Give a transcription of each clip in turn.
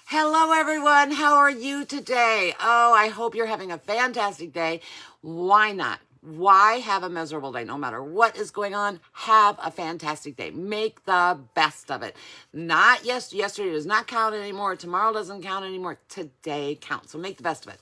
Hello, everyone. How are you today? Oh, I hope you're having a fantastic day. Why not? Why have a miserable day? No matter what is going on, have a fantastic day. Make the best of it. Not yesterday does not count anymore. Tomorrow doesn't count anymore. Today counts. So make the best of it.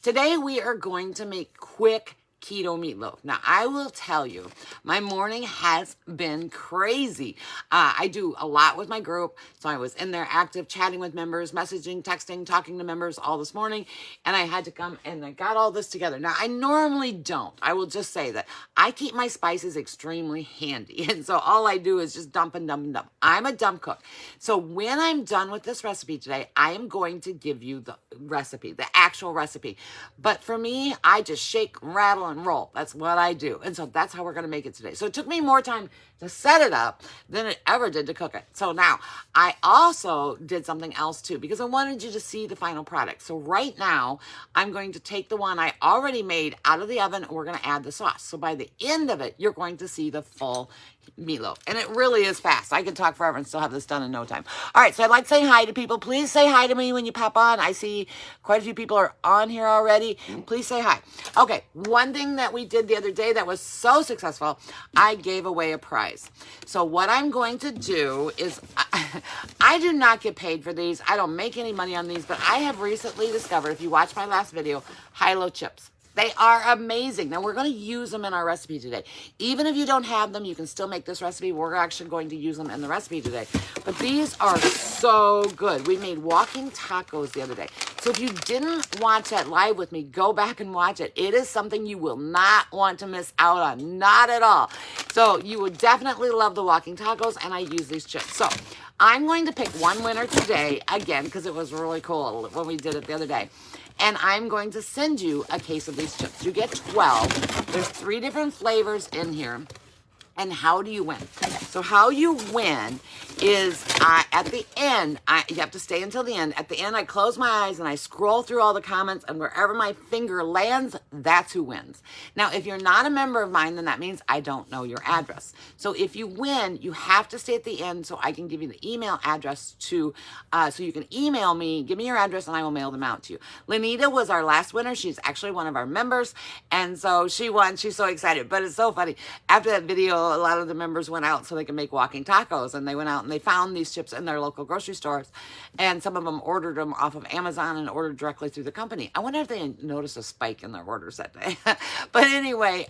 Today we are going to make quick keto meatloaf. Now, I will tell you, my morning has been crazy. I do a lot with my group, so I was in there active, chatting with members, messaging, texting, talking to members all this morning, and I had to come and I got all this together. Now, I normally don't. I will just say that I keep my spices extremely handy, and so all I do is just dump and dump and dump. I'm a dump cook. So when I'm done with this recipe today, I am going to give you the recipe, the actual recipe. But for me, I just shake, rattle, and roll. That's what I do. And so that's how we're going to make it today. So it took me more time to set it up than it ever did to cook it. So now I also did something else too, because I wanted you to see the final product. So right now I'm going to take the one I already made out of the oven and we're going to add the sauce. So by the end of it, you're going to see the full meatloaf. And it really is fast. I could talk forever and still have this done in no time. All right, so I'd like to say hi to people. Please say hi to me when you pop on. I see quite a few people are on here already. Please say hi. Okay, one thing that we did the other day that was so successful, I gave away a prize. So what I'm going to do is, I do not get paid for these. I don't make any money on these, but I have recently discovered, if you watch my last video, high-low chips. They are amazing. Now, we're going to use them in our recipe today. Even if you don't have them, you can still make this recipe. We're actually going to use them in the recipe today. But these are so good. We made walking tacos the other day. So if you didn't watch that live with me, go back and watch it. It is something you will not want to miss out on. Not at all. So you would definitely love the walking tacos, and I use these chips. So I'm going to pick one winner today, again, because it was really cool when we did it the other day. And I'm going to send you a case of these chips. You get 12. There's 3 different flavors in here. And how do you win? So how you win is at the end, you have to stay until the end. At the end, I close my eyes and I scroll through all the comments, and wherever my finger lands, that's who wins. Now, if you're not a member of mine, then that means I don't know your address. So if you win, you have to stay at the end so I can give you the email address so you can email me, give me your address, and I will mail them out to you. Lenita was our last winner. She's actually one of our members, and so she won. She's so excited, but it's so funny. After that video, a lot of the members went out so they can make walking tacos, and they went out and they found these chips in their local grocery stores, and some of them ordered them off of Amazon and ordered directly through the company. I wonder if they noticed a spike in their orders that day. But anyway,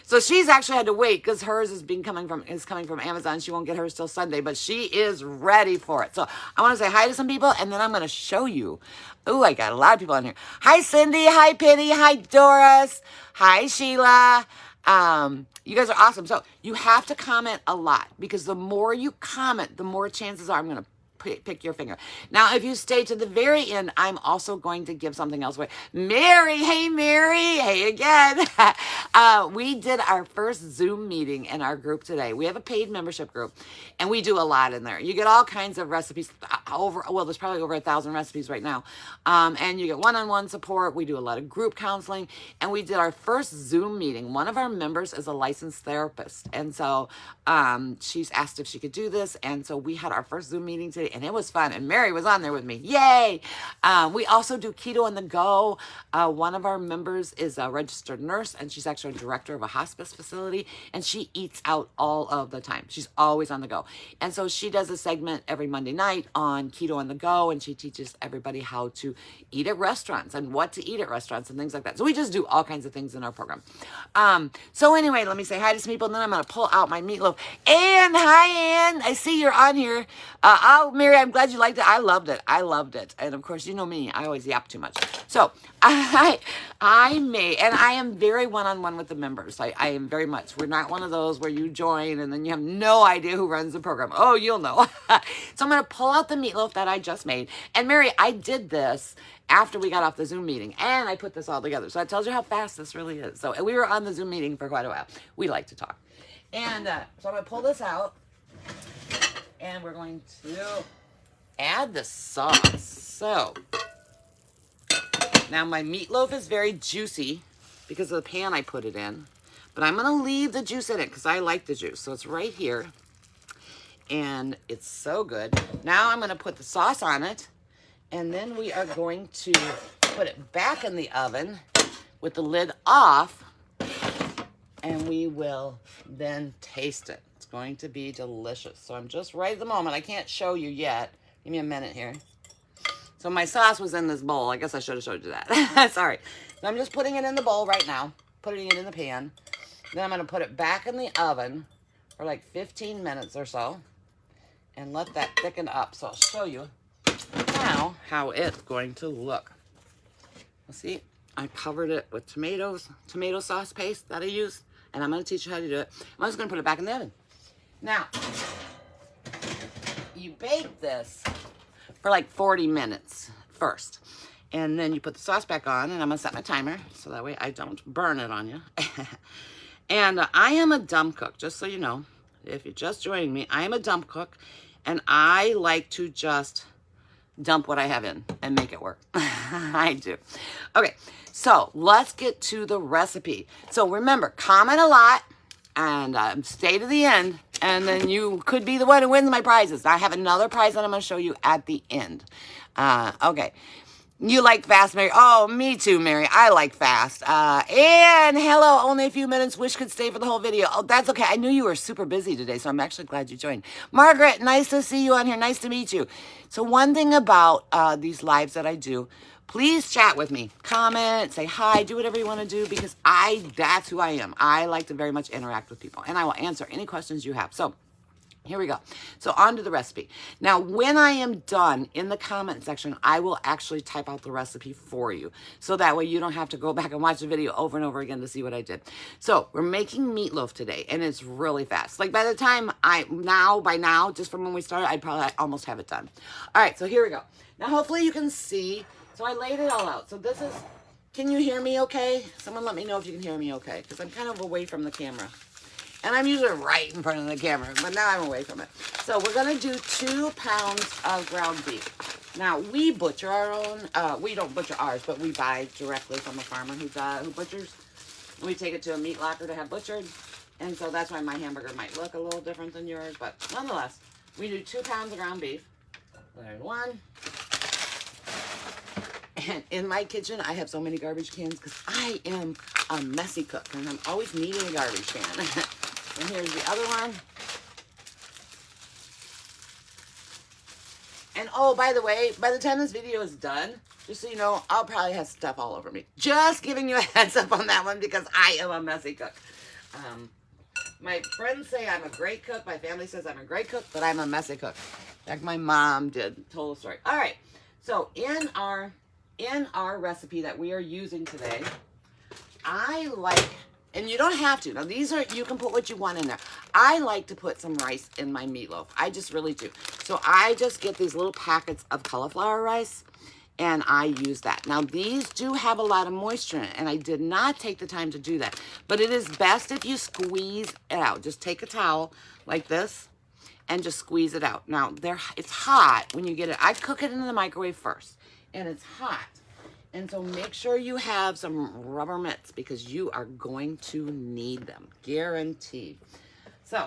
so she's actually had to wait because hers is coming from Amazon. She won't get hers till Sunday, but she is ready for it. So I want to say hi to some people, and then I'm going to show you. Oh, I got a lot of people on here. Hi, Cindy. Hi, Penny. Hi, Doris. Hi, Sheila. You guys are awesome. So you have to comment a lot, because the more you comment, the more chances are I'm going to pick your finger. Now, if you stay to the very end, I'm also going to give something else away. Mary, hey Mary, hey again. We did our first Zoom meeting in our group today. We have a paid membership group, and we do a lot in there. You get all kinds of recipes, there's probably over 1,000 recipes right now. And you get one-on-one support. We do a lot of group counseling, and we did our first Zoom meeting. One of our members is a licensed therapist, and so she's asked if she could do this, and so we had our first Zoom meeting today, and it was fun, and Mary was on there with me. Yay! We also do Keto on the Go. One of our members is a registered nurse, and she's actually a director of a hospice facility, and she eats out all of the time. She's always on the go. And so she does a segment every Monday night on Keto on the Go, and she teaches everybody how to eat at restaurants and what to eat at restaurants and things like that. So we just do all kinds of things in our program. So anyway, let me say hi to some people, and then I'm going to pull out my meatloaf. Ann, hi Ann. I see you're on here. Mary, I'm glad you liked it. I loved it. And of course, you know me, I always yap too much. So I am very one-on-one with the members. I am very much. We're not one of those where you join and then you have no idea who runs the program. Oh, you'll know. So I'm going to pull out the meatloaf that I just made. And Mary, I did this after we got off the Zoom meeting, and I put this all together. So that tells you how fast this really is. So we were on the Zoom meeting for quite a while. We like to talk. And so I'm going to pull this out, and we're going to add the sauce. So now my meatloaf is very juicy because of the pan I put it in, but I'm going to leave the juice in it because I like the juice. So it's right here, and it's so good. Now I'm going to put the sauce on it, And then we are going to put it back in the oven with the lid off, and we will then taste it. It's going to be delicious. So I'm just right at the moment. I can't show you yet. Give me a minute here. So my sauce was in this bowl. I guess I should have showed you that. Sorry. So I'm just putting it in the bowl right now, putting it in the pan. Then I'm going to put it back in the oven for like 15 minutes or so and let that thicken up. So I'll show you now how it's going to look. See, I covered it with tomato sauce paste that I use, and I'm going to teach you how to do it. I'm just going to put it back in the oven. Now, you bake this for like 40 minutes first, and then you put the sauce back on, and I'm going to set my timer so that way I don't burn it on you. And I am a dumb cook, just so you know. If you're just joining me, I am a dumb cook, and I like to just dump what I have in and make it work. I do. Okay, so let's get to the recipe. So remember, comment a lot and stay to the end, and then you could be the one who wins my prizes. I have another prize that I'm going to show you at the end. Okay. You like fast, Mary? Oh, me too, Mary. I like fast. And hello, only a few minutes. Wish could stay for the whole video. Oh, that's okay. I knew you were super busy today, so I'm actually glad you joined. Margaret, nice to see you on here. Nice to meet you. So one thing about these lives that I do, please chat with me. Comment, say hi, do whatever you want to do, because that's who I am. I like to very much interact with people, and I will answer any questions you have. So here we go. So on to the recipe. Now, when I am done in the comment section, I will actually type out the recipe for you. So that way you don't have to go back and watch the video over and over again to see what I did. So we're making meatloaf today, and it's really fast. Like by the time by now, just from when we started, I'd probably almost have it done. All right, so here we go. Now, hopefully you can see. So I laid it all out. So this is, can you hear me okay? Someone let me know if you can hear me okay, because I'm kind of away from the camera. And I'm usually right in front of the camera, but now I'm away from it. So we're going to do 2 pounds of ground beef. Now, we butcher our own. We don't butcher ours, but we buy directly from a farmer who butchers. And we take it to a meat locker to have butchered. And so that's why my hamburger might look a little different than yours. But nonetheless, we do 2 pounds of ground beef. There's one. And in my kitchen, I have so many garbage cans because I am a messy cook. And I'm always needing a garbage can. And here's the other one. And oh, by the way, by the time this video is done, just so you know, I'll probably have stuff all over me. Just giving you a heads up on that one because I am a messy cook. My friends say I'm a great cook. My family says I'm a great cook, but I'm a messy cook. Like my mom told a story. All right. So in our recipe that we are using today, I like, and you don't have to. Now you can put what you want in there. I like to put some rice in my meatloaf. I just really do. So I just get these little packets of cauliflower rice, and I use that. Now these do have a lot of moisture in it, and I did not take the time to do that. But it is best if you squeeze it out. Just take a towel like this and just squeeze it out. Now it's hot when you get it. I cook it in the microwave first, and it's hot. And so make sure you have some rubber mitts because you are going to need them, guaranteed. So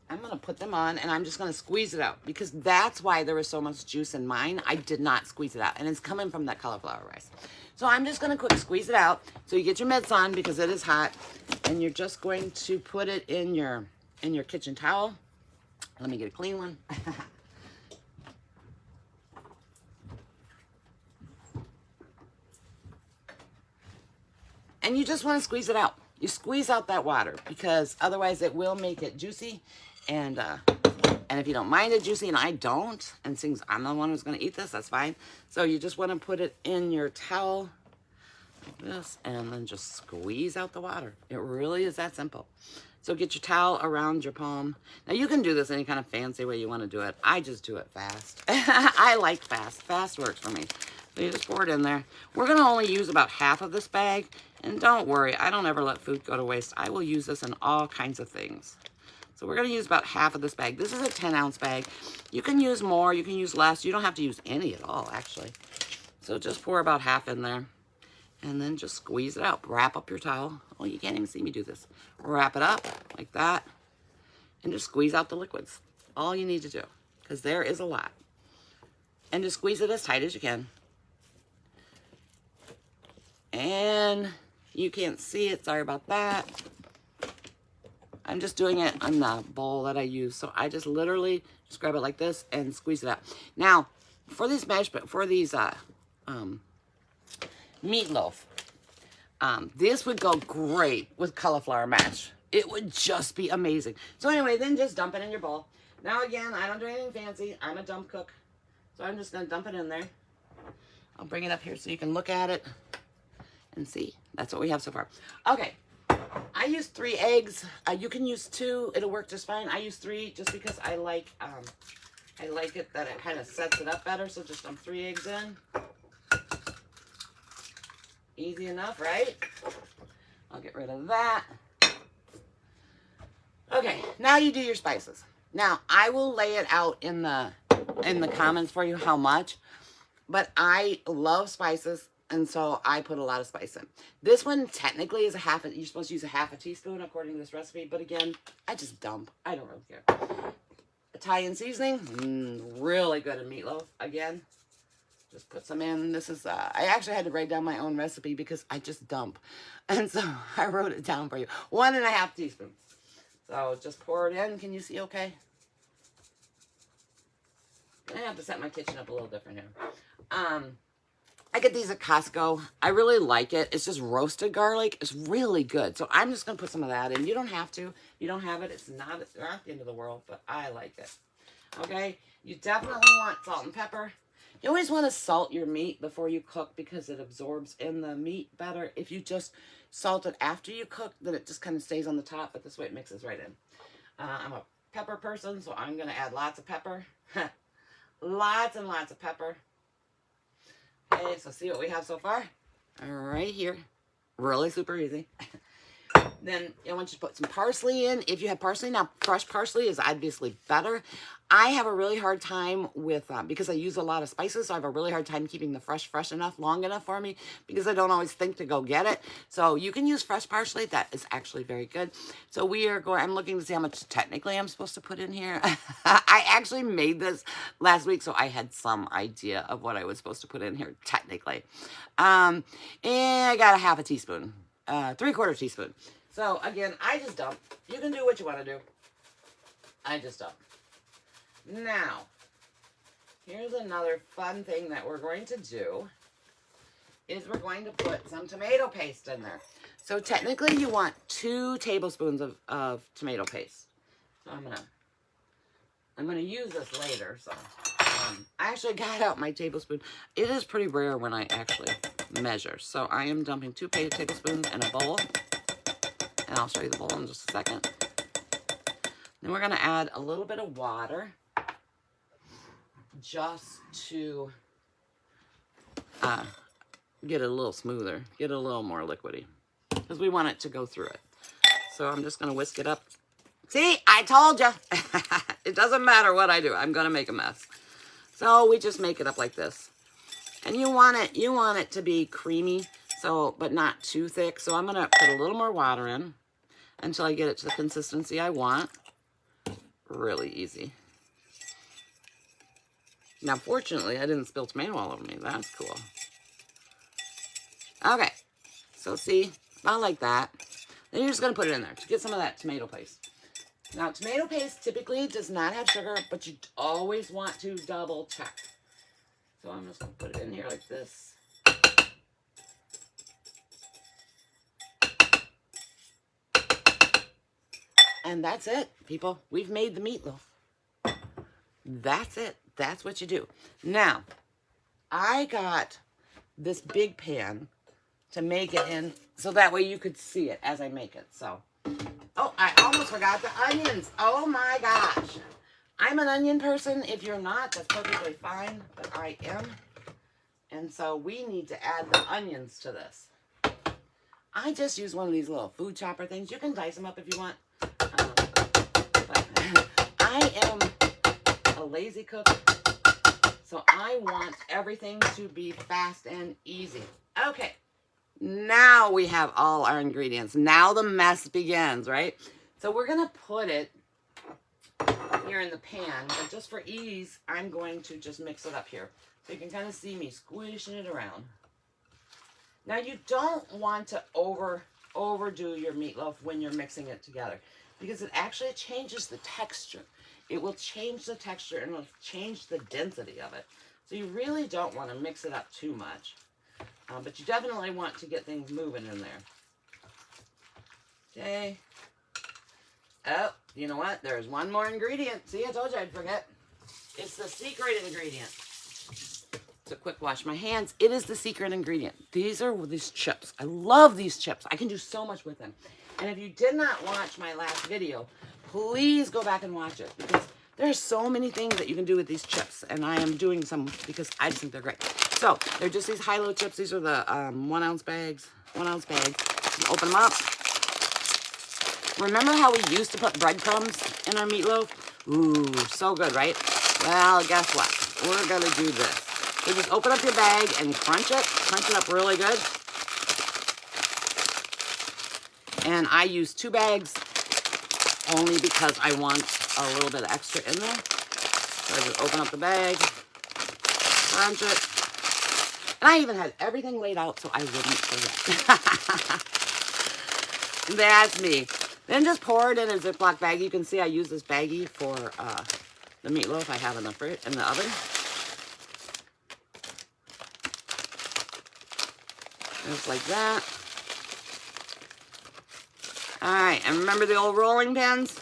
I'm going to put them on, and I'm just going to squeeze it out because that's why there was so much juice in mine. I did not squeeze it out, and it's coming from that cauliflower rice. So I'm just going to quick squeeze it out. So you get your mitts on because it is hot, and you're just going to put it in your kitchen towel. Let me get a clean one. And you just want to squeeze it out. You squeeze out that water because otherwise it will make it juicy. And if you don't mind it juicy, and I don't, and since I'm the one who's going to eat this, that's fine. So you just want to put it in your towel like this and then just squeeze out the water. It really is that simple. So get your towel around your palm. Now you can do this any kind of fancy way you want to do it. I just do it fast. I like fast. Fast works for me. So you just pour it in there. We're going to only use about half of this bag. And don't worry, I don't ever let food go to waste. I will use this in all kinds of things. So we're going to use about half of this bag. This is a 10-ounce bag. You can use more. You can use less. You don't have to use any at all, actually. So just pour about half in there. And then just squeeze it out. Wrap up your towel. Oh, you can't even see me do this. Wrap it up like that. And just squeeze out the liquids. All you need to do. Because there is a lot. And just squeeze it as tight as you can. And you can't see it, sorry about that. I'm just doing it on the bowl that I use. So I just literally just grab it like this and squeeze it out. Now, for these meatloaf, this would go great with cauliflower mash. It would just be amazing. So anyway, then just dump it in your bowl. Now again, I don't do anything fancy. I'm a dump cook. So I'm just gonna dump it in there. I'll bring it up here so you can look at it and see. That's what we have so far. Okay, I use 3 eggs. You can use 2. It'll work just fine. I use 3 just because I like it that it kind of sets it up better. So just dump 3 eggs in. Easy enough, right? I'll get rid of that. Okay, now you do your spices. Now I will lay it out in the comments for you how much, but I love spices. And so I put a lot of spice in. This one technically is you're supposed to use a half a teaspoon according to this recipe. But again, I just dump. I don't really care. Italian seasoning, really good in meatloaf. Again, just put some in. This is, I actually had to write down my own recipe because I just dump. And so I wrote it down for you. 1.5 teaspoons. So just pour it in. Can you see okay? I have to set my kitchen up a little different here. I get these at Costco. I really like it. It's just roasted garlic. It's really good. So I'm just going to put some of that in. You don't have to. You don't have it. It's not the end of the world, but I like it. Okay? You definitely want salt and pepper. You always want to salt your meat before you cook because it absorbs in the meat better. If you just salt it after you cook, then it just kind of stays on the top, but this way it mixes right in. I'm a pepper person, so I'm going to add lots of pepper. Lots and lots of pepper. Okay, so see what we have so far? Right here. Really super easy. Then I want you to put some parsley in. If you have parsley, now fresh parsley is obviously better. I have a really hard time with, because I use a lot of spices, so I have a really hard time keeping the fresh enough, long enough for me, because I don't always think to go get it. So you can use fresh parsley. That is actually very good. So I'm looking to see how much technically I'm supposed to put in here. I actually made this last week, so I had some idea of what I was supposed to put in here technically. And I got a half a teaspoon, 3/4 teaspoon. So again, I just dump. You can do what you want to do. I just dump. Now, here's another fun thing that we're going to do, is we're going to put some tomato paste in there. So technically you want 2 tablespoons of tomato paste. So I'm gonna use this later. So I actually got out my tablespoon. It is pretty rare when I actually measure. So I am dumping 2 tablespoons in a bowl. And I'll show you the bowl in just a second. Then we're gonna add a little bit of water, just to get it a little smoother, get it a little more liquidy, because we want it to go through it. So I'm just going to whisk it up. See, I told you. It doesn't matter what I do. I'm going to make a mess. So we just make it up like this. And you want it to be creamy, so but not too thick. So I'm going to put a little more water in until I get it to the consistency I want. Really easy. Now, fortunately, I didn't spill tomato all over me. That's cool. Okay. So, see? About like that. Then you're just going to put it in there to get some of that tomato paste. Now, tomato paste typically does not have sugar, but you always want to double check. So, I'm just going to put it in here like this. And that's it, people. We've made the meatloaf. That's it. That's what you do. Now, I got this big pan to make it in, so that way you could see it as I make it. So, oh, I almost forgot the onions. Oh my gosh. I'm an onion person. If you're not, that's perfectly fine, but I am. And so we need to add the onions to this. I just use one of these little food chopper things. You can dice them up if you want. But I am a lazy cook, so I want everything to be fast and easy. Okay, now we have all our ingredients. Now the mess begins, right? So we're gonna put it here in the pan, but just for ease, I'm going to just mix it up here. So you can kind of see me squishing it around. Now you don't want to overdo your meatloaf when you're mixing it together, because it actually changes the texture. It will change the texture and it'll change the density of it. So you really don't want to mix it up too much. But you definitely want to get things moving in there. Okay. Oh, you know what? There's one more ingredient. See, I told you I'd forget. It's the secret ingredient. So quick wash my hands. It is the secret ingredient. These are these chips. I love these chips. I can do so much with them. And if you did not watch my last video, please go back and watch it, because there's so many things that you can do with these chips. And I am doing some because I just think they're great. So they're just these high-low chips. These are the 1 ounce bags. 1 ounce bag. Open them up. Remember how we used to put breadcrumbs in our meatloaf? Ooh, so good, right? Well, guess what? We're going to do this. So just open up your bag and crunch it. Crunch it up really good. And I use 2 bags only because I want a little bit of extra in there. So I just open up the bag, crunch it. And I even had everything laid out so I wouldn't forget. That's me. Then just pour it in a Ziploc bag. You can see I use this baggie for the meatloaf I have in the oven. Just like that. All right, and remember the old rolling pins?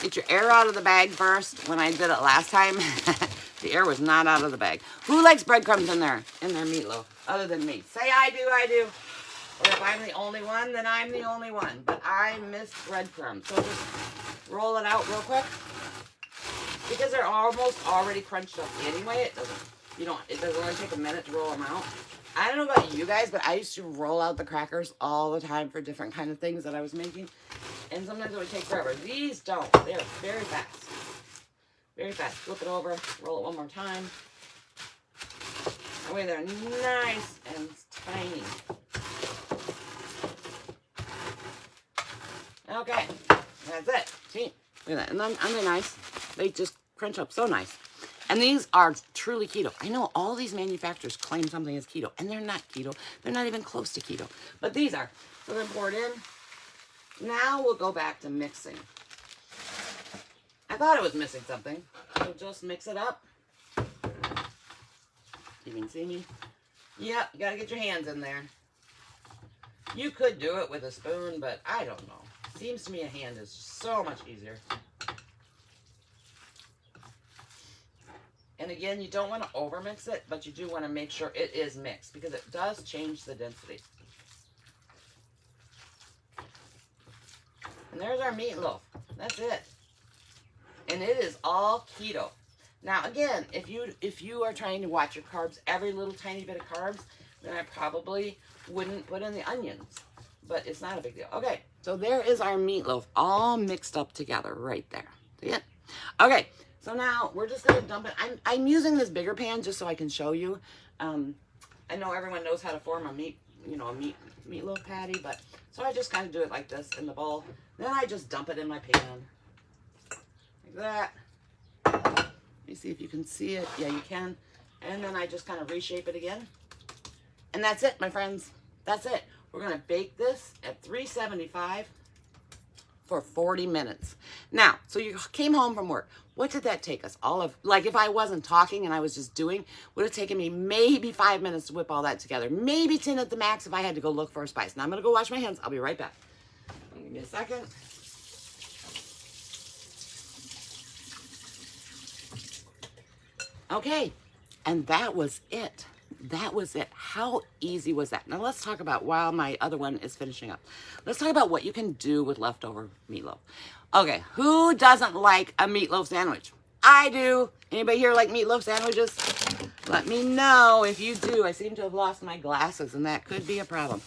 Get your air out of the bag first. When I did it last time, the air was not out of the bag. Who likes breadcrumbs in their meatloaf other than me? Say I do, I do. Or if I'm the only one, then I'm the only one. But I miss breadcrumbs. So just roll it out real quick. Because they're almost already crunched up anyway. It doesn't only take a minute to roll them out. I don't know about you guys, but I used to roll out the crackers all the time for different kind of things that I was making. And sometimes it would take forever. These don't. They're very fast. Very fast. Flip it over. Roll it one more time. That way they're nice and tiny. Okay. That's it. See? Look at that. And aren't they nice? They just crunch up so nice. And these are truly keto. I know all these manufacturers claim something is keto, and they're not keto. They're not even close to keto. But these are. So we're going to pour it in. Now we'll go back to mixing. I thought it was missing something. So just mix it up. You can see me. Yep, you got to get your hands in there. You could do it with a spoon, but I don't know. Seems to me a hand is so much easier. And again, you don't want to overmix it, but you do want to make sure it is mixed because it does change the density. And there's our meatloaf. That's it. And it is all keto. Now again, if you are trying to watch your carbs, every little tiny bit of carbs, then I probably wouldn't put in the onions. But it's not a big deal. Okay, so there is our meatloaf all mixed up together right there. See it? Okay. So now we're just going to dump it. I'm using this bigger pan just so I can show you. I know everyone knows how to form a meatloaf patty, but so I just kind of do it like this in the bowl. Then I just dump it in my pan like that. Let me see if you can see it. Yeah, you can. And then I just kind of reshape it again. And that's it, my friends. That's it. We're going to bake this at 375 for 40 minutes. Now, so you came home from work. What did that take us? Like if I wasn't talking and I was just doing, would have taken me maybe 5 minutes to whip all that together. Maybe 10 at the max if I had to go look for a spice. Now I'm going to go wash my hands. I'll be right back. Give me a second. Okay, and that was it. That was it. How easy was that? Now let's talk about, while my other one is finishing up, let's talk about what you can do with leftover meatloaf. Okay, who doesn't like a meatloaf sandwich? I do. Anybody here like meatloaf sandwiches? Let me know if you do. I seem to have lost my glasses, and that could be a problem.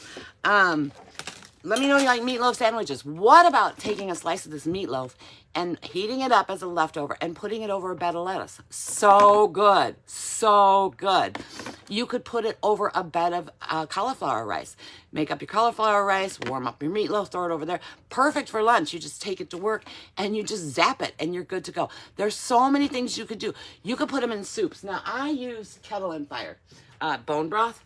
Let me know you like meatloaf sandwiches. What about taking a slice of this meatloaf and heating it up as a leftover and putting it over a bed of lettuce? So good. So good. You could put it over a bed of cauliflower rice. Make up your cauliflower rice, warm up your meatloaf, throw it over there. Perfect for lunch. You just take it to work and you just zap it and you're good to go. There's so many things you could do. You could put them in soups. Now, I use Kettle and Fire bone broth.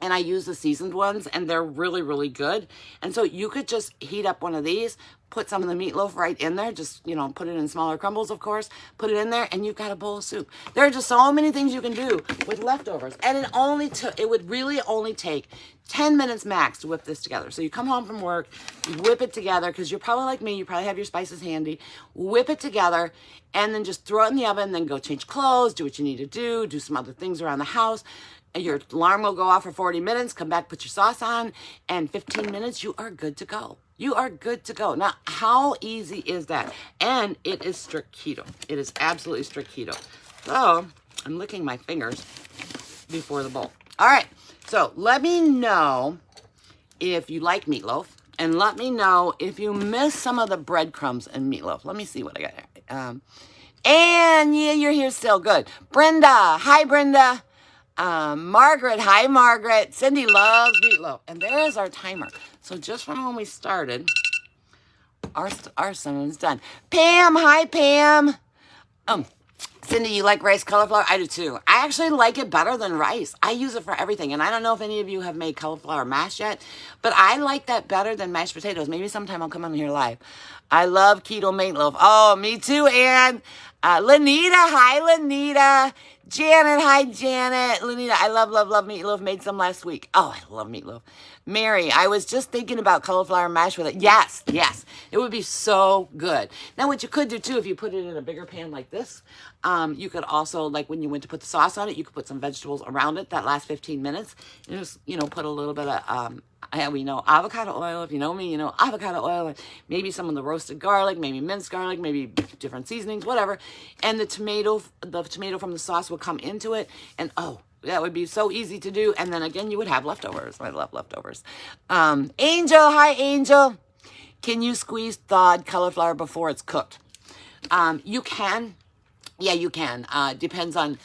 And I use the seasoned ones, and they're really, really good. And so you could just heat up one of these, put some of the meatloaf right in there, just, you know, put it in smaller crumbles, of course, put it in there, and you've got a bowl of soup. There are just so many things you can do with leftovers. And it would really only take 10 minutes max to whip this together. So you come home from work, you whip it together, because you're probably like me, you probably have your spices handy, whip it together, and then just throw it in the oven, then go change clothes, do what you need to do some other things around the house. Your alarm will go off for 40 minutes, come back, put your sauce on, and 15 minutes, you are good to go. You are good to go. Now, how easy is that? And it is strict keto. It is absolutely strict keto. So, I'm licking my fingers before the bowl. All right, so let me know if you like meatloaf, and let me know if you miss some of the breadcrumbs in meatloaf. Let me see what I got here. And yeah, you're here still. Good. Brenda. Hi, Brenda. Margaret, hi Margaret. Cindy loves meatloaf. And there's our timer. So just from when we started, our sentence done. Pam, hi Pam. Cindy, you like rice cauliflower? I do too. I actually like it better than rice. I use it for everything. And I don't know if any of you have made cauliflower mash yet, but I like that better than mashed potatoes. Maybe sometime I'll come on here live. I love Keto Meatloaf. Oh, me too, Ann. Lanita, hi Lanita. Janet, hi Janet. Lanita, I love meatloaf. Made some last week. Oh, I love meatloaf. Mary, I was just thinking about cauliflower mash with it. Yes. It would be so good. Now, what you could do too, if you put it in a bigger pan like this, you could also, like when you went to put the sauce on it, you could put some vegetables around it that last 15 minutes. And just, you know, put a little bit of, we know avocado oil. If you know me, you know avocado oil. Maybe some of the roasted garlic, maybe minced garlic, maybe different seasonings, whatever. And the tomato from the sauce will come into it. And oh, that would be so easy to do. And then again, you would have leftovers. I love leftovers. Angel, hi Angel. Can you squeeze thawed cauliflower before it's cooked? You can. Yeah, you can. Depends on...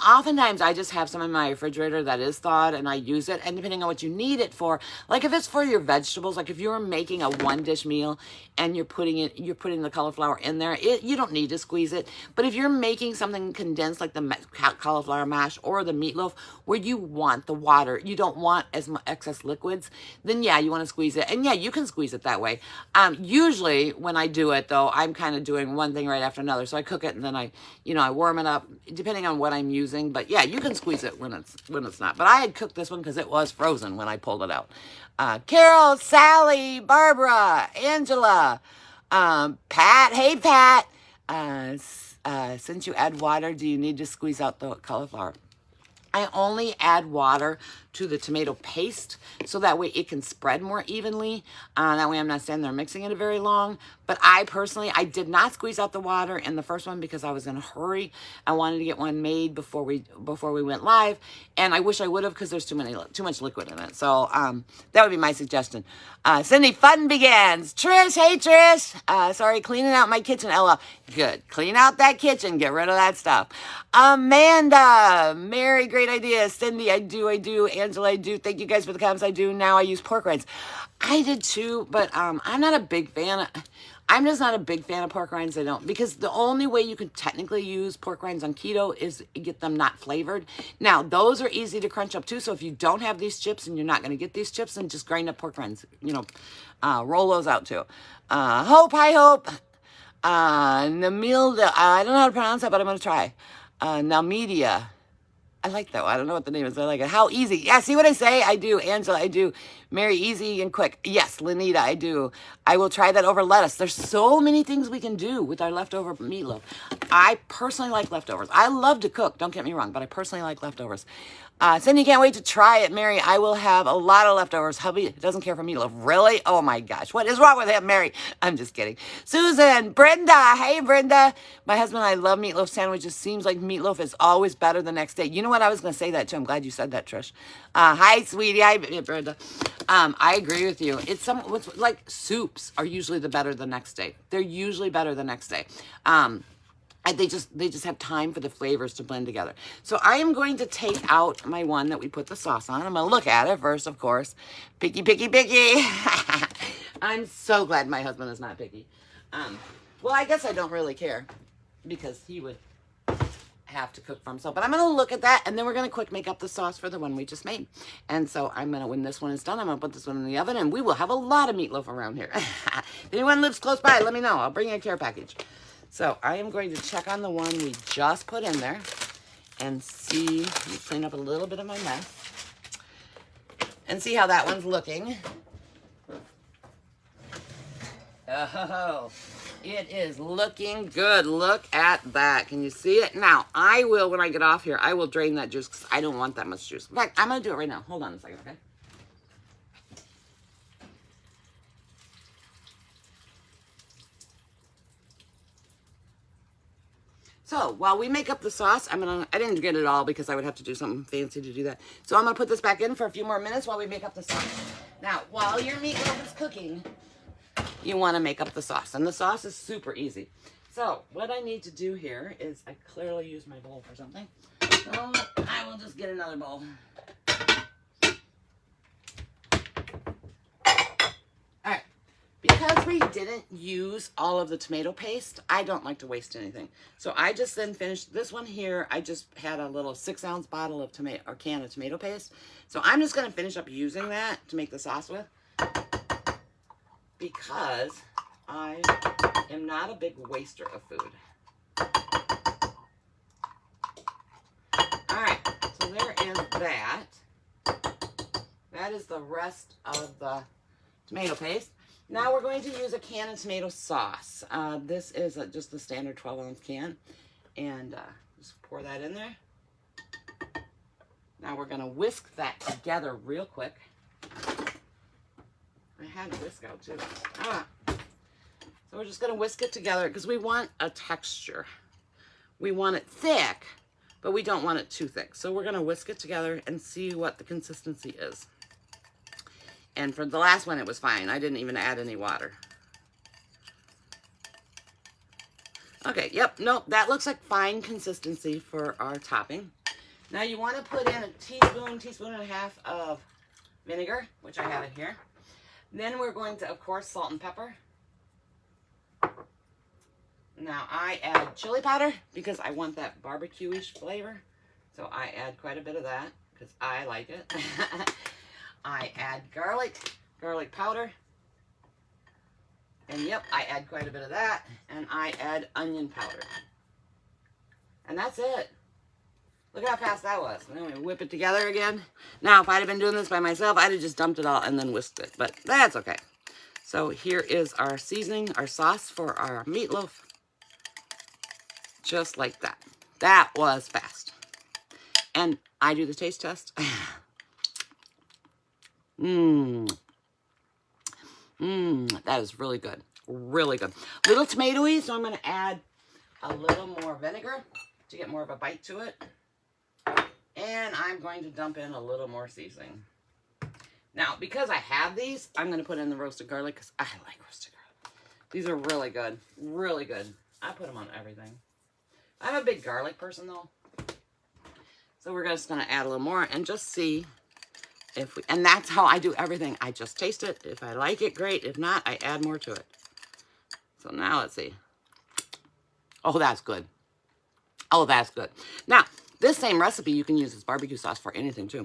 oftentimes, I just have some in my refrigerator that is thawed, and I use it. And depending on what you need it for, like if it's for your vegetables, like if you're making a one-dish meal and you're putting the cauliflower in there, you don't need to squeeze it. But if you're making something condensed, like the cauliflower mash or the meatloaf, where you want the water, you don't want as much excess liquids, then yeah, you want to squeeze it. And yeah, you can squeeze it that way. Usually, when I do it, though, I'm kind of doing one thing right after another. So I cook it and then I warm it up, depending on what I'm using. But yeah, you can squeeze it when it's not. But I had cooked this one because it was frozen when I pulled it out. Carol, Sally, Barbara, Angela, Pat. Hey, Pat. Since you add water, do you need to squeeze out the cauliflower? I only add water to the tomato paste so that way it can spread more evenly. That way I'm not standing there mixing it very long. But I did not squeeze out the water in the first one because I was in a hurry. I wanted to get one made before we went live, and I wish I would have because there's too much liquid in it. So that would be my suggestion. Cindy, fun begins. Trish, hey Trish. Sorry, cleaning out my kitchen. Ella, good. Clean out that kitchen. Get rid of that stuff. Amanda, Mary, great idea. Cindy, I do. Angela, I do. Thank you guys for the comments. I do. Now I use pork rinds. I did too, but I'm not a big fan. I'm just not a big fan of pork rinds. I don't, because the only way you can technically use pork rinds on keto is get them not flavored. Now, those are easy to crunch up too. So if you don't have these chips and you're not going to get these chips, then just grind up pork rinds. Roll those out too. Hope, hi Hope. Namilda, I don't know how to pronounce that, but I'm going to try. Nalmedia. I like that one. I don't know what the name is. I like it. How easy. Yeah, see what I say? I do. Angela, I do. Mary, easy and quick. Yes, Lenita, I do. I will try that over lettuce. There's so many things we can do with our leftover meatloaf. I personally like leftovers. I love to cook. Don't get me wrong, but I personally like leftovers. Cindy, can't wait to try it. Mary, I will have a lot of leftovers. Hubby doesn't care for meatloaf. Really? Oh my gosh. What is wrong with him, Mary? I'm just kidding. Susan, Brenda. Hey, Brenda. My husband and I love meatloaf sandwiches. Seems like meatloaf is always better the next day. You know what? I was going to say that too. I'm glad you said that, Trish. Hi, sweetie. Hi, Brenda. I agree with you. It's like soups are usually the better the next day. They're usually better the next day. they just have time for the flavors to blend together. So I am going to take out my one that we put the sauce on. I'm going to look at it first, of course. Picky, picky, picky. I'm so glad my husband is not picky. Well, I guess I don't really care because he would have to cook for himself. But I'm going to look at that, and then we're going to quick make up the sauce for the one we just made. And so I'm going to, when this one is done, I'm going to put this one in the oven, and we will have a lot of meatloaf around here. If anyone lives close by, let me know. I'll bring you a care package. So I am going to check on the one we just put in there and see, let me clean up a little bit of my mess and see how that one's looking. Oh, it is looking good. Look at that. Can you see it? Now, I will, when I get off here, I will drain that juice because I don't want that much juice. In fact, I'm going to do it right now. Hold on a second, okay? So while we make up the sauce, I didn't get it all because I would have to do something fancy to do that. So I'm going to put this back in for a few more minutes while we make up the sauce. Now, while your meatloaf is cooking, you want to make up the sauce. And the sauce is super easy. So what I need to do here is I clearly use my bowl for something. So I will just get another bowl. All right. Because we didn't use all of the tomato paste, I don't like to waste anything. So I just then finished this one here. I just had a little 6-ounce bottle of tomato or can of tomato paste. So I'm just going to finish up using that to make the sauce with, because I am not a big waster of food. All right, so there is that. That is the rest of the tomato paste. Now we're going to use a can of tomato sauce. This is just the standard 12-ounce can. And just pour that in there. Now we're going to whisk that together real quick. I had a whisk out too. So we're just going to whisk it together because we want a texture. We want it thick, but we don't want it too thick. So we're going to whisk it together and see what the consistency is. And for the last one, it was fine. I didn't even add any water. Okay, yep, nope, that looks like fine consistency for our topping. Now you want to put in a teaspoon and a half of vinegar, which I have it here. Then we're going to, of course, salt and pepper. Now I add chili powder because I want that barbecue-ish flavor. So I add quite a bit of that because I like it. I add garlic powder. And yep, I add quite a bit of that. And I add onion powder. And that's it. Look how fast that was. Then we whip it together again. Now, if I'd have been doing this by myself, I'd have just dumped it all and then whisked it. But that's okay. So here is our seasoning, our sauce for our meatloaf. Just like that. That was fast. And I do the taste test. That is really good. Really good. Little tomatoey, so I'm going to add a little more vinegar to get more of a bite to it. And I'm going to dump in a little more seasoning. Now, because I have these, I'm going to put in the roasted garlic because I like roasted garlic. These are really good. Really good. I put them on everything. I'm a big garlic person, though. So we're just going to add a little more and just see if we... And that's how I do everything. I just taste it. If I like it, great. If not, I add more to it. So now let's see. Oh, that's good. Oh, that's good. Now, this same recipe you can use as barbecue sauce for anything, too.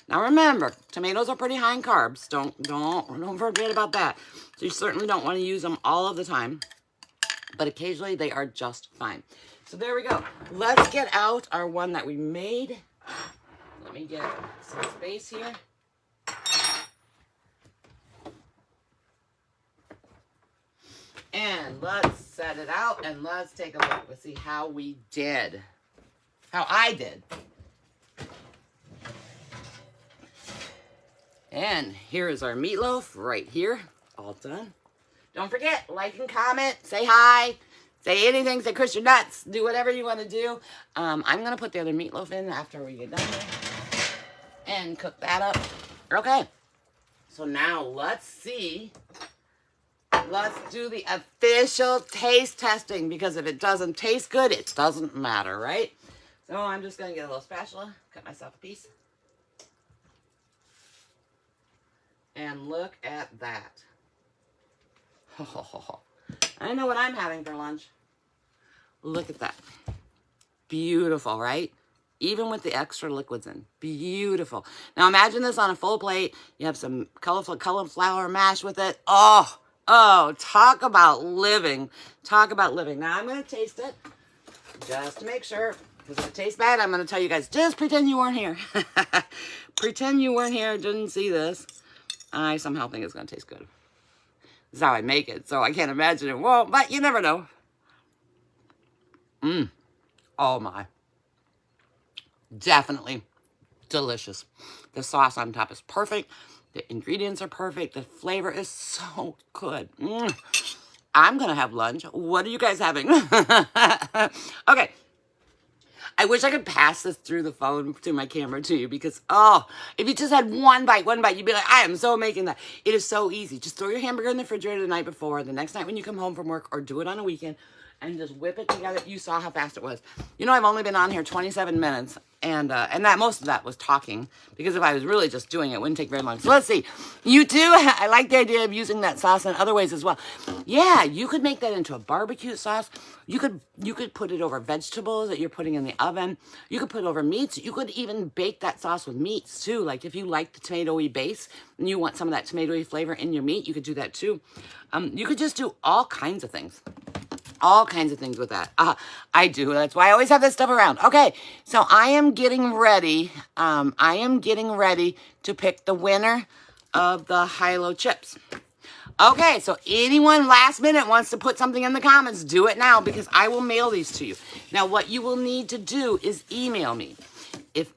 Now, remember, tomatoes are pretty high in carbs. Don't forget about that. So you certainly don't want to use them all of the time. But occasionally, they are just fine. So there we go. Let's get out our one that we made. Let me get some space here. And let's set it out and let's take a look to see how we did. How I did. And here is our meatloaf right here. All done. Don't forget, like and comment, say hi, say anything, say Christian nuts, do whatever you want to do. I'm going to put the other meatloaf in after we get done here and cook that up. Okay. So now let's see Let's do the official taste testing, because if it doesn't taste good, it doesn't matter, right? So I'm just going to get a little spatula, cut myself a piece. And look at that. I know what I'm having for lunch. Look at that. Beautiful, right? Even with the extra liquids in. Beautiful. Now imagine this on a full plate. You have some colorful cauliflower mash with it. Oh, talk about living. Talk about living. Now I'm going to taste it just to make sure. Because if it tastes bad, I'm going to tell you guys, just pretend you weren't here. Pretend you weren't here, didn't see this. I somehow think it's going to taste good. This is how I make it, so I can't imagine it won't, but you never know. Oh my. Definitely delicious. The sauce on top is perfect. The ingredients are perfect. The flavor is so good. I'm going to have lunch. What are you guys having? Okay. I wish I could pass this through the phone to my camera to you, because, if you just had one bite, you'd be like, I am so making that. It is so easy. Just throw your hamburger in the refrigerator the night before, the next night when you come home from work, or do it on a weekend, and just whip it together. You saw how fast it was. You know, I've only been on here 27 minutes, and that most of that was talking, because if I was really just doing it, it wouldn't take very long. So let's see. You too? I like the idea of using that sauce in other ways as well. Yeah, you could make that into a barbecue sauce. You could put it over vegetables that you're putting in the oven. You could put it over meats. You could even bake that sauce with meats too. Like if you like the tomatoey base and you want some of that tomatoey flavor in your meat, you could do that too. You could just do all kinds of things. All kinds of things with that. I do. That's why I always have this stuff around. Okay, so I am getting ready. To pick the winner of the high-low chips. Okay, so anyone last minute wants to put something in the comments, do it now, because I will mail these to you. Now, what you will need to do is email me. If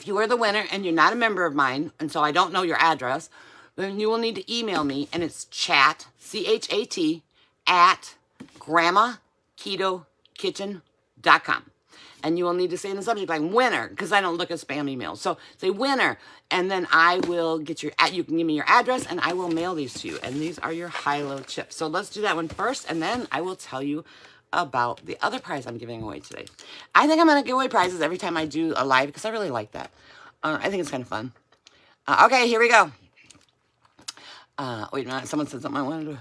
you are the winner and you're not a member of mine, and so I don't know your address, then you will need to email me, and it's chat, C-H-A-T, at grandmaketokitchen.com. And you will need to say in the subject line, winner, because I don't look at spam emails. So say winner, and then I will get you can give me your address, and I will mail these to you. And these are your high-low chips. So let's do that one first, and then I will tell you about the other prize I'm giving away today. I think I'm going to give away prizes every time I do a live, because I really like that. I think it's kind of fun. Okay, here we go. Wait a minute, someone said something I wanted to...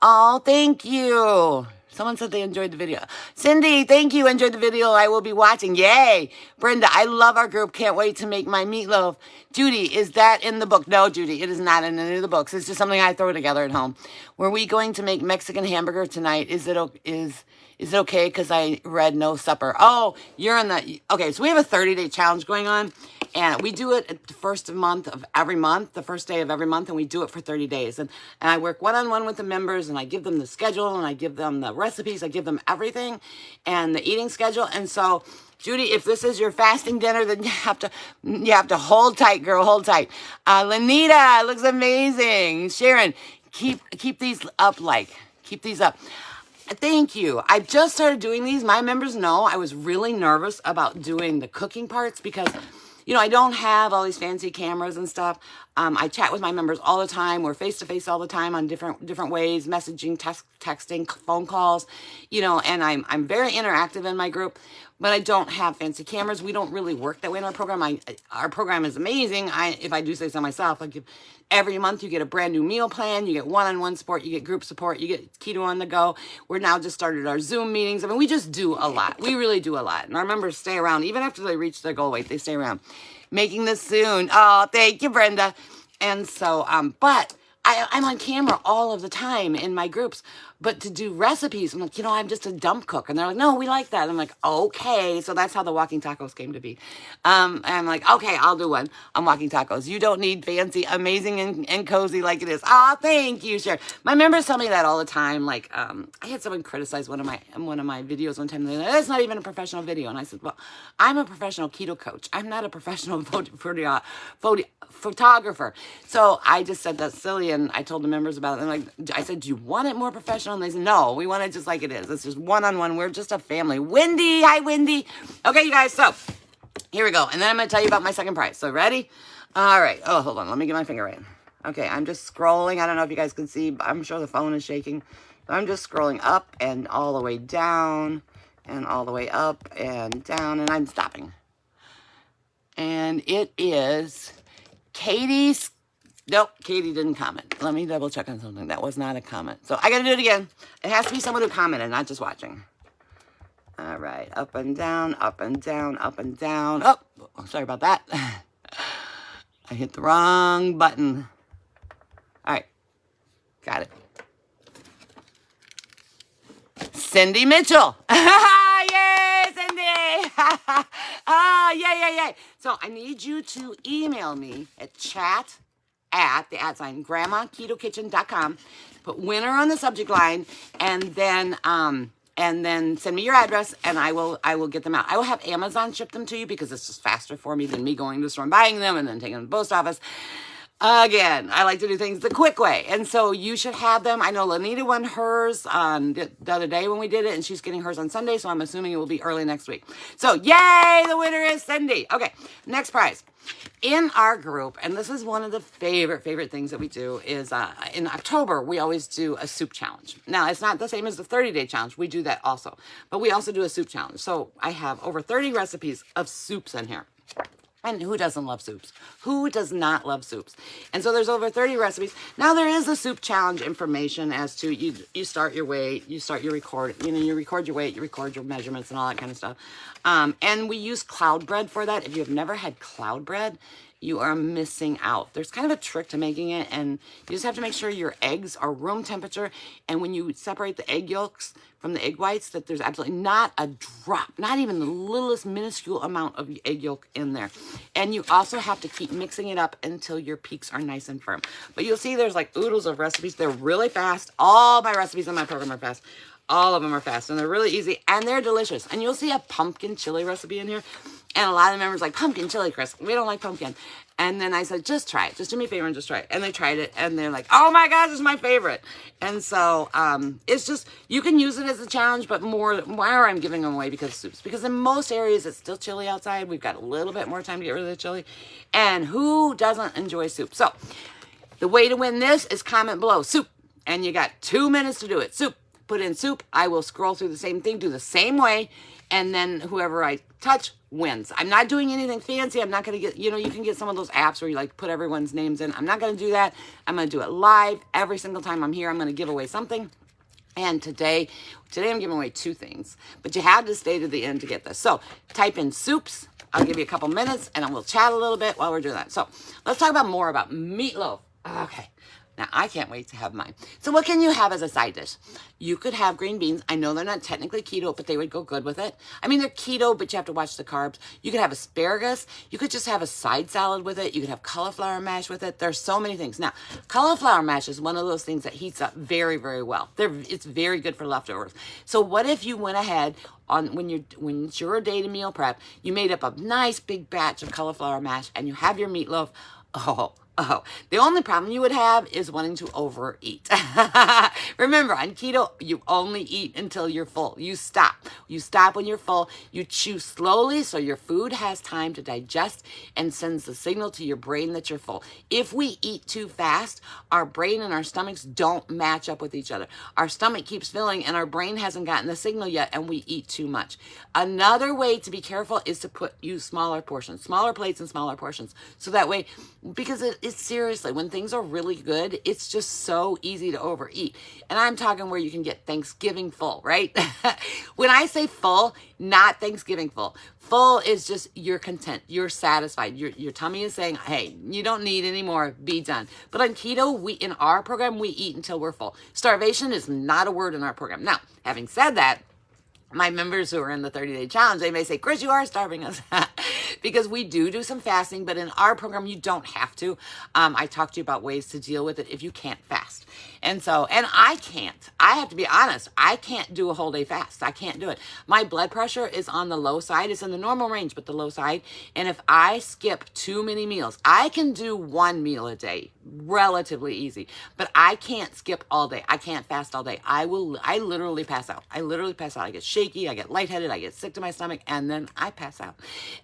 Oh, thank you. Someone said they enjoyed the video. Cindy, thank you. Enjoyed the video. I will be watching. Yay. Brenda, I love our group. Can't wait to make my meatloaf. Judy, is that in the book? No, Judy, it is not in any of the books. It's just something I throw together at home. Were we going to make Mexican hamburger tonight? Is it okay? Because I read no supper. Oh, you're in the... Okay, so we have a 30-day challenge going on. And we do it at the first month of every month, the first day of every month, and we do it for 30 days. And I work one-on-one with the members, and I give them the schedule, and I give them the recipes, I give them everything, and the eating schedule. And so, Judy, if this is your fasting dinner, then you have to hold tight, girl, hold tight. Lanita, looks amazing. Sharon, keep these up, keep these up. Thank you. I just started doing these. My members know I was really nervous about doing the cooking parts because... You know, I don't have all these fancy cameras and stuff. I chat with my members all the time. We're face-to-face all the time on different ways, messaging, texting, phone calls, you know, and I'm very interactive in my group, but I don't have fancy cameras. We don't really work that way in our program. Our program is amazing. If I do say so myself, every month you get a brand new meal plan, you get one-on-one support, you get group support, you get keto on the go. We're now just started our Zoom meetings. I mean, we just do a lot. We really do a lot. And our members stay around. Even after they reach their goal weight, they stay around. Making this soon. Oh, thank you, Brenda. And so, but I'm on camera all of the time in my groups, but to do recipes, I'm like, you know, I'm just a dump cook. And they're like, no, we like that. I'm like, okay. So that's how the walking tacos came to be. And I'm like, okay, I'll do one on walking tacos. You don't need fancy, amazing, and cozy like it is. Oh, thank you, Sharon. My members tell me that all the time. Like, I had someone criticize one of my videos one time. They're like, that's not even a professional video. And I said, well, I'm a professional keto coach. I'm not a professional photographer. So I just said that's silly. And I told the members about it. And I said, do you want it more professional? And they said, no, we want it just like it is. It's just one-on-one. We're just a family. Wendy, hi, Wendy. Okay, you guys, so here we go. And then I'm going to tell you about my second prize. So ready? All right. Oh, hold on. Let me get my finger right. Okay, I'm just scrolling. I don't know if you guys can see, but I'm sure the phone is shaking. I'm just scrolling up and all the way down and all the way up and down, and I'm stopping. And it is Katie's. Nope, Katie didn't comment. Let me double check on something. That was not a comment. So I got to do it again. It has to be someone who commented, not just watching. All right, up and down, up and down, up and down. Oh, sorry about that. I hit the wrong button. All right, got it. Cindy Mitchell. Yay, Cindy. Yay. So I need you to email me at chat@grandmaketokitchen.com. Put winner on the subject line, and then send me your address, and I will get them out. I will have Amazon ship them to you because it's just faster for me than me going to the store and buying them and then taking them to the post office. Again, I like to do things the quick way. And so you should have them. I know Lanita won hers on the other day when we did it, and she's getting hers on Sunday, so I'm assuming it will be early next week. So yay, the winner is Cindy. Okay, next prize. In our group, and this is one of the favorite things that we do, is in October, we always do a soup challenge. Now, it's not the same as the 30-day challenge. We do that also. But we also do a soup challenge. So I have over 30 recipes of soups in here. And who doesn't love soups? Who does not love soups? And so there's over 30 recipes. Now there is a soup challenge information as to you start your weight, you start your record, you record your weight, you record your measurements and all that kind of stuff. And we use cloud bread for that. If you have never had cloud bread, you are missing out. There's kind of a trick to making it, and you just have to make sure your eggs are room temperature. And when you separate the egg yolks from the egg whites, that there's absolutely not a drop, not even the littlest minuscule amount of egg yolk in there. And you also have to keep mixing it up until your peaks are nice and firm. But you'll see there's like oodles of recipes. They're really fast. All my recipes in my program are fast. All of them are fast, and they're really easy, and they're delicious. And you'll see a pumpkin chili recipe in here. And a lot of the members like, pumpkin chili, Chris. We don't like pumpkin. And then I said, just try it. Just do me a favor and just try it. And they tried it, and they're like, oh my gosh, it's my favorite. And so it's just, you can use it as a challenge, but why I'm giving them away because of soups. Because in most areas, it's still chilly outside. We've got a little bit more time to get rid of the chili. And who doesn't enjoy soup? So the way to win this is comment below, soup. And you got 2 minutes to do it. Soup. Put in soup. I will scroll through the same thing, do the same way, and then whoever I touch wins. I'm not doing anything fancy. I'm not going to get, you can get some of those apps where you like put everyone's names in. I'm not going to do that. I'm going to do it live. Every single time I'm here, I'm going to give away something. And today I'm giving away 2 things, but you had to stay to the end to get this. So type in soups. I'll give you a couple minutes, and we'll chat a little bit while we're doing that. So let's talk more about meatloaf. Okay. Now, I can't wait to have mine. So what can you have as a side dish? You could have green beans. I know they're not technically keto, but they would go good with it. I mean, they're keto, but you have to watch the carbs. You could have asparagus. You could just have a side salad with it. You could have cauliflower mash with it. There's so many things. Now, cauliflower mash is one of those things that heats up very, very well. It's very good for leftovers. So what if you went ahead when it's your day to meal prep, you made up a nice big batch of cauliflower mash and you have your meatloaf? Oh, the only problem you would have is wanting to overeat. Remember, on keto, you only eat until you're full. You stop. You stop when you're full. You chew slowly so your food has time to digest and sends the signal to your brain that you're full. If we eat too fast, our brain and our stomachs don't match up with each other. Our stomach keeps filling and our brain hasn't gotten the signal yet, and we eat too much. Another way to be careful is to use smaller portions, smaller plates and smaller portions. So that way, because it's seriously, when things are really good, it's just so easy to overeat. And I'm talking where you can get Thanksgiving full, right? When I say full, not Thanksgiving full. Full is just you're content, you're satisfied. Your tummy is saying, hey, you don't need any more, be done. But on keto, in our program, we eat until we're full. Starvation is not a word in our program. Now, having said that, my members who are in the 30-day challenge, they may say, Chris, you are starving us. Because we do some fasting, but in our program, you don't have to. I talked to you about ways to deal with it if you can't fast. And I can't. I have to be honest. I can't do a whole day fast. I can't do it. My blood pressure is on the low side. It's in the normal range, but the low side. And if I skip too many meals, I can do 1 meal a day, relatively easy. But I can't skip all day. I can't fast all day. I literally pass out. I get shaky. I get lightheaded. I get sick to my stomach, and then I pass out.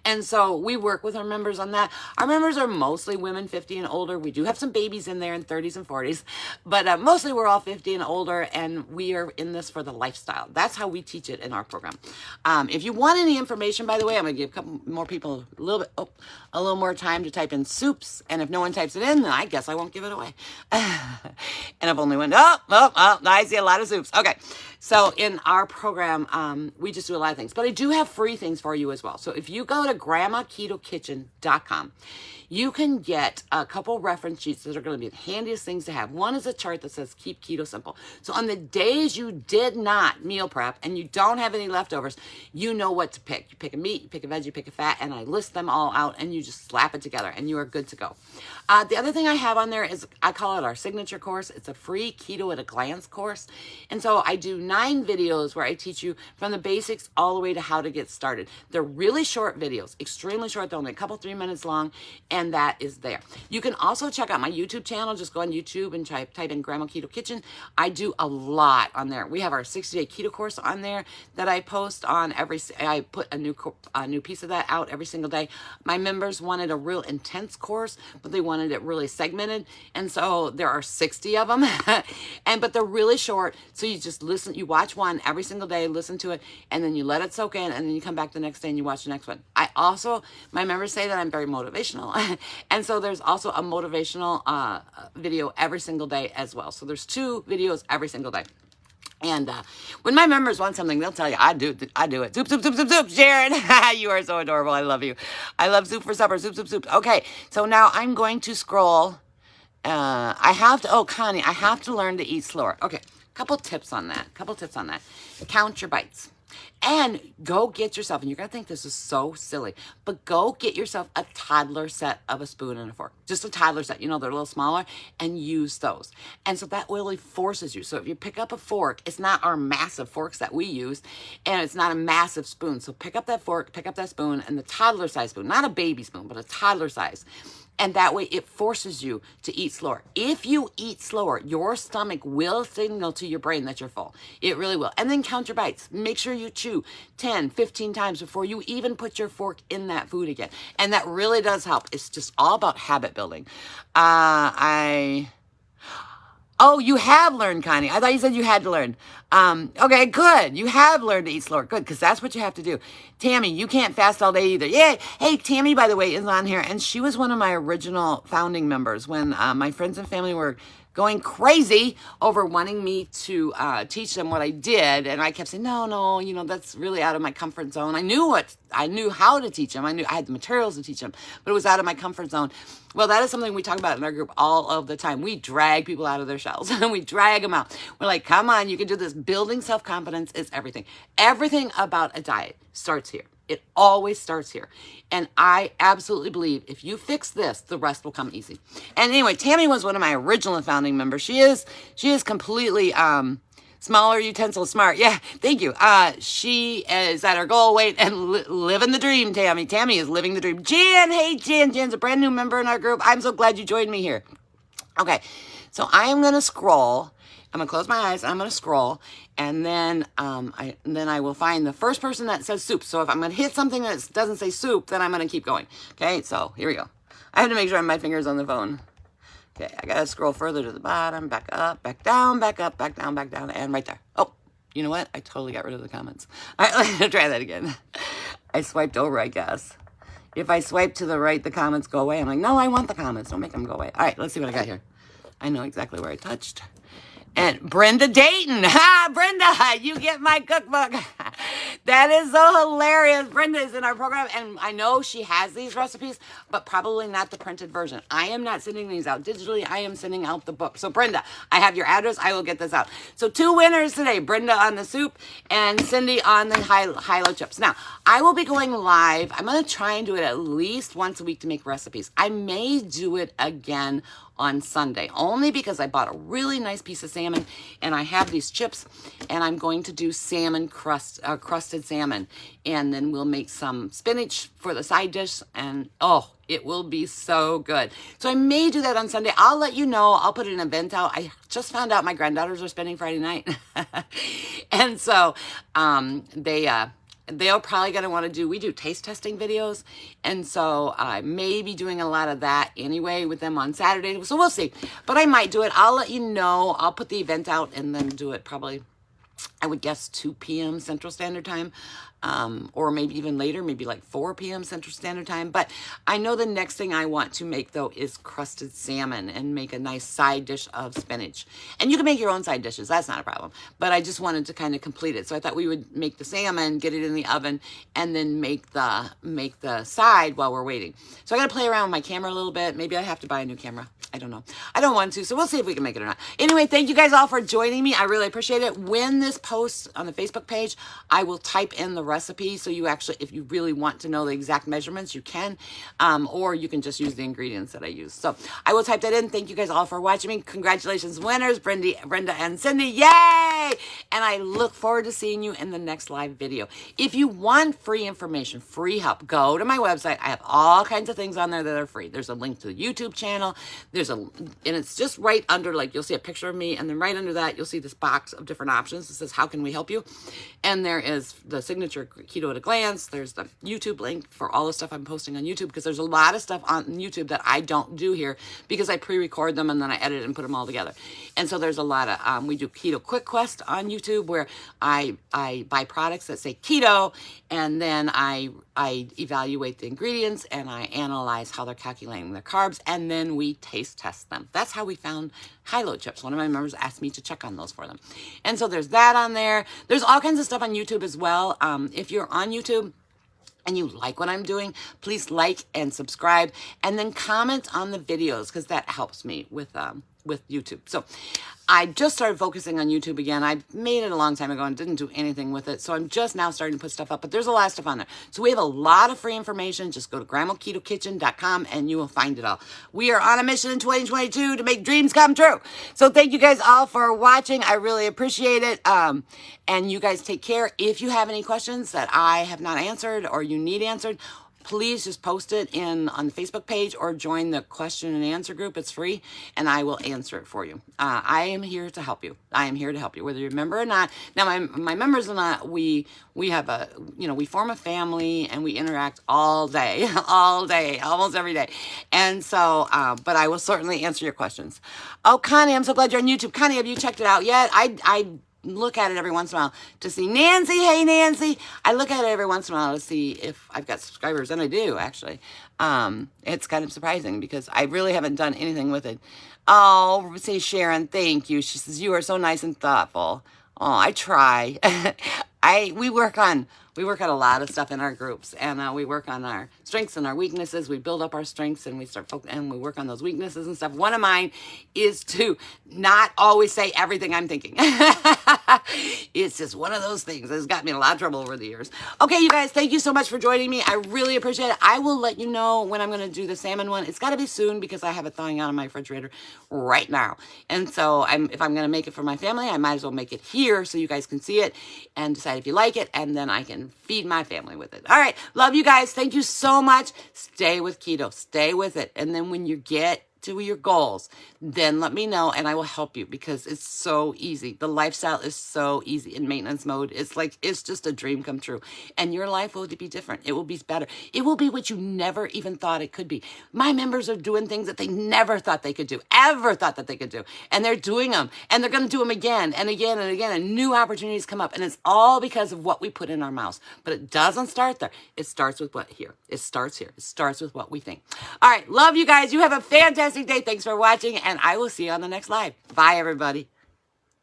And so so we work with our members on that. Our members are mostly women 50 and older. We do have some babies in there in 30s and 40s, but mostly we're all 50 and older, and we are in this for the lifestyle. That's how we teach it in our program. If you want any information, by the way, I'm going to give a couple more people a little more time to type in soups, and if no one types it in, then I guess I won't give it away. And I've only went, I see a lot of soups. Okay, so in our program, we just do a lot of things, but I do have free things for you as well. So if you go to grandmaketokitchen.com, you can get a couple reference sheets that are going to be the handiest things to have. One is a chart that says keep keto simple. So on the days you did not meal prep and you don't have any leftovers, you know what to pick. You pick a meat, you pick a veg, you pick a fat, and I list them all out, and you just slap it together and you are good to go. The other thing I have on there is, I call it our signature course. It's a free Keto at a Glance course. And so I do 9 videos where I teach you from the basics all the way to how to get started. They're really short videos, extremely short. They're only a couple, 3 minutes long, and that is there. You can also check out my YouTube channel. Just go on YouTube and type in Grandma Keto Kitchen. I do a lot on there. We have our 60-day keto course on there that I post on I put a new piece of that out every single day. My members wanted a real intense course, but they wanted it really segmented, and so there are 60 of them, but they're really short. So you just listen, you watch one every single day, listen to it, and then you let it soak in, and then you come back the next day and you watch the next one. My members say that I'm very motivational, and so there's also a motivational video every single day as well. So there's 2 videos every single day. And when my members want something, they'll tell you, I do it. Soup, soup, soup, soup, soup. Sharon, you are so adorable. I love you. I love soup for supper. Soup, soup, soup. Okay, so now I'm going to scroll. Connie, I have to learn to eat slower. Okay, couple tips on that. Count your bites. And go get yourself, and you're going to think this is so silly, but go get yourself a toddler set of a spoon and a fork. Just a toddler set. They're a little smaller, and use those. And so that really forces you. So if you pick up a fork, it's not our massive forks that we use, and it's not a massive spoon. So pick up that fork, pick up that spoon, and the toddler size spoon, not a baby spoon, but a toddler size. And that way it forces you to eat slower. If you eat slower, your stomach will signal to your brain that you're full. It really will. And then count your bites. Make sure you chew 10, 15 times before you even put your fork in that food again. And that really does help. It's just all about habit building. Oh, you have learned, Connie. I thought you said you had to learn. Okay, good. You have learned to eat slower. Good, because that's what you have to do. Tammy, you can't fast all day either. Yeah. Hey, Tammy, by the way, is on here, and she was one of my original founding members when my friends and family were going crazy over wanting me to teach them what I did. And I kept saying, no, that's really out of my comfort zone. I knew how to teach them. I had the materials to teach them, but it was out of my comfort zone. Well, that is something we talk about in our group all of the time. We drag people out of their shells and we drag them out. We're like, come on, you can do this. Building self-confidence is everything. Everything about a diet starts here. It always starts here. And I absolutely believe if you fix this, the rest will come easy. And anyway, Tammy was one of my original founding members. She is completely smaller utensil smart. Yeah, thank you. She is at her goal weight and living the dream, Tammy. Tammy is living the dream. Jan, hey, Jan. Jan's a brand new member in our group. I'm so glad you joined me here. Okay, so I am going to scroll. I'm going to close my eyes. I'm going to scroll. And then I will find the first person that says soup. So if I'm going to hit something that doesn't say soup, then I'm going to keep going. Okay, so here we go. I have to make sure my finger's on the phone. Okay, I got to scroll further to the bottom, back up, back down, back up, back down, and right there. Oh, you know what? I totally got rid of the comments. All right, let's try that again. I swiped over, I guess. If I swipe to the right, the comments go away. I'm like, no, I want the comments. Don't make them go away. All right, let's see what I got here. I know exactly where I touched. And Brenda Dayton. Ha, Brenda, you get my cookbook. That is so hilarious. Brenda is in our program, and I know she has these recipes, but probably not the printed version. I am not sending these out digitally. I am sending out the book. So Brenda, I have your address. I will get this out. So 2 winners today, Brenda on the soup and Cindy on the high-low chips. Now, I will be going live. I'm going to try and do it at least once a week to make recipes. I may do it again on Sunday, only because I bought a really nice piece of salmon and I have these chips, and I'm going to do salmon crusted salmon, and then we'll make some spinach for the side dish, and oh, it will be so good. So I may do that on Sunday. I'll let you know. I'll put an event out. I just found out my granddaughters are spending Friday night. And so they're probably going to want to we do taste testing videos. And so I may be doing a lot of that anyway with them on Saturday. So we'll see. But I might do it. I'll let you know. I'll put the event out and then do it probably, I would guess 2 p.m. Central Standard Time, or maybe even later, maybe like 4 p.m. Central Standard Time. But I know the next thing I want to make, though, is crusted salmon and make a nice side dish of spinach. And you can make your own side dishes. That's not a problem. But I just wanted to kind of complete it. So I thought we would make the salmon, get it in the oven, and then make the side while we're waiting. So I got to play around with my camera a little bit. Maybe I have to buy a new camera. I don't know. I don't want to, so we'll see if we can make it or not. Anyway, thank you guys all for joining me. I really appreciate it. When this posts on the Facebook page, I will type in the recipe, so you actually, if you really want to know the exact measurements, you can, or you can just use the ingredients that I use. So I will type that in. Thank you guys all for watching me. Congratulations, winners, Brenda and Cindy. Yay! And I look forward to seeing you in the next live video. If you want free information, free help, go to my website. I have all kinds of things on there that are free. There's a link to the YouTube channel. And it's just right under, like, you'll see a picture of me, and then right under that, you'll see this box of different options. It says, how can we help you? And there is the signature Keto at a Glance. There's the YouTube link for all the stuff I'm posting on YouTube, because there's a lot of stuff on YouTube that I don't do here because I pre-record them and then I edit and put them all together. And so there's a lot of, we do Keto Quick Quest on YouTube, where I buy products that say keto, and then I evaluate the ingredients and I analyze how they're calculating their carbs, and then we taste test them. That's how we found high-low chips. One of my members asked me to check on those for them. And so there's that on there. There's all kinds of stuff on YouTube as well. If you're on YouTube and you like what I'm doing, please like and subscribe, and then comment on the videos, because that helps me with YouTube. So I just started focusing on YouTube again. I made it a long time ago and didn't do anything with it. So I'm just now starting to put stuff up, but there's a lot of stuff on there. So we have a lot of free information. Just go to grandmaketokitchen.com and you will find it all. We are on a mission in 2022 to make dreams come true. So thank you guys all for watching. I really appreciate it. And you guys take care. If you have any questions that I have not answered or you need answered, please just post it on the Facebook page or join the question and answer group. It's free, and I will answer it for you. I am here to help you. I am here to help you, whether you're a member or not. Now, my members and I, we have we form a family and we interact all day, almost every day. And so, but I will certainly answer your questions. Oh, Connie, I'm so glad you're on YouTube. Connie, have you checked it out yet? I look at it every once in a while to see Nancy. Hey, Nancy. I look at it every once in a while to see if I've got subscribers, and I do, actually. It's kind of surprising because I really haven't done anything with it. Oh, say Sharon, thank you. She says, you are so nice and thoughtful. Oh, I try. We work on a lot of stuff in our groups, and we work on our strengths and our weaknesses. We build up our strengths and we work on those weaknesses and stuff. One of mine is to not always say everything I'm thinking. It's just one of those things that's got me in a lot of trouble over the years. Okay, you guys, thank you so much for joining me. I really appreciate it. I will let you know when I'm going to do the salmon one. It's got to be soon because I have it thawing out in my refrigerator right now. And so if I'm going to make it for my family, I might as well make it here so you guys can see it and decide if you like it, and then I can feed my family with it. All right, love you guys. Thank you so much. Stay with keto. Stay with it. And then when you get to your goals, then let me know and I will help you, because it's so easy. The lifestyle is so easy in maintenance mode. It's just a dream come true. And your life will be different. It will be better. It will be what you never even thought it could be. My members are doing things that they never thought they could do, ever thought that they could do. And they're doing them, and they're going to do them again and again and again, and new opportunities come up. And it's all because of what we put in our mouths. But it doesn't start there. It starts with what here. It starts here. It starts with what we think. All right. Love you guys. You have a fantastic day. Thanks for watching, and I will see you on the next live. Bye, everybody.